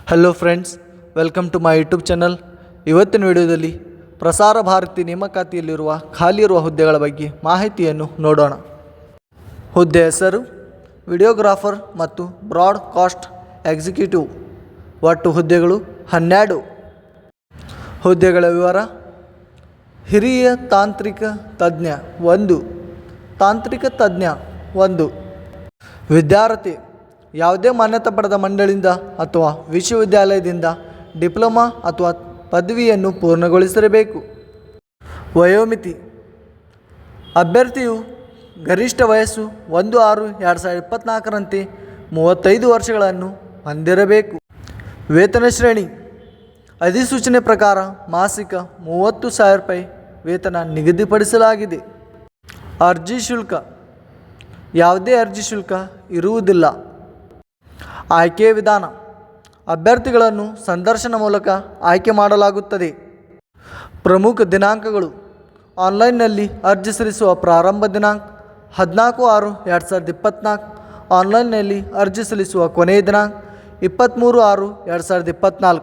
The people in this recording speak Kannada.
Hello friends, welcome to my YouTube channel. ಇವತ್ತಿನ ವಿಡಿಯೋದಲ್ಲಿ ಪ್ರಸಾರ ಭಾರತಿ ನೇಮಕಾತಿಯಲ್ಲಿರುವ ಖಾಲಿ ಇರುವ ಹುದ್ದೆಗಳ ಬಗ್ಗೆ ಮಾಹಿತಿಯನ್ನು ನೋಡೋಣ. ಹುದ್ದೆ ಹೆಸರು ವಿಡಿಯೋಗ್ರಾಫರ್ ಮತ್ತು ಬ್ರಾಡ್ಕಾಸ್ಟ್ ಎಕ್ಸಿಕ್ಯೂಟಿವ್. ಒಟ್ಟು ಹುದ್ದೆಗಳು 12. ಹುದ್ದೆಗಳ ವಿವರ: ಹಿರಿಯ ತಾಂತ್ರಿಕ ತಜ್ಞ 1, ತಾಂತ್ರಿಕ ತಜ್ಞ 1. ವಿದ್ಯಾರ್ಥಿ ಯಾವುದೇ ಮಾನ್ಯತೆ ಪಡೆದ ಮಂಡಳಿಯಿಂದ ಅಥವಾ ವಿಶ್ವವಿದ್ಯಾಲಯದಿಂದ ಡಿಪ್ಲೊಮಾ ಅಥವಾ ಪದವಿಯನ್ನು ಪೂರ್ಣಗೊಳಿಸಿರಬೇಕು. ವಯೋಮಿತಿ: ಅಭ್ಯರ್ಥಿಯು ಗರಿಷ್ಠ ವಯಸ್ಸು 1/6/2024ರಂತೆ 35 ವರ್ಷಗಳನ್ನು ಹೊಂದಿರಬೇಕು. ವೇತನ ಶ್ರೇಣಿ: ಅಧಿಸೂಚನೆ ಪ್ರಕಾರ ಮಾಸಿಕ 30,000 ರೂಪಾಯಿ ವೇತನ ನಿಗದಿಪಡಿಸಲಾಗಿದೆ. ಅರ್ಜಿ ಶುಲ್ಕ: ಯಾವುದೇ ಅರ್ಜಿ ಶುಲ್ಕ ಇರುವುದಿಲ್ಲ. ಆಯ್ಕೆಯ ವಿಧಾನ: ಅಭ್ಯರ್ಥಿಗಳನ್ನು ಸಂದರ್ಶನ ಮೂಲಕ ಆಯ್ಕೆ ಮಾಡಲಾಗುತ್ತದೆ. ಪ್ರಮುಖ ದಿನಾಂಕಗಳು: ಆನ್ಲೈನ್ನಲ್ಲಿ ಅರ್ಜಿ ಸಲ್ಲಿಸುವ ಪ್ರಾರಂಭ ದಿನಾಂಕ 14/6/2024. ಆನ್ಲೈನ್ನಲ್ಲಿ ಅರ್ಜಿ ಸಲ್ಲಿಸುವ ಕೊನೆಯ ದಿನಾಂಕ 23/6/2024.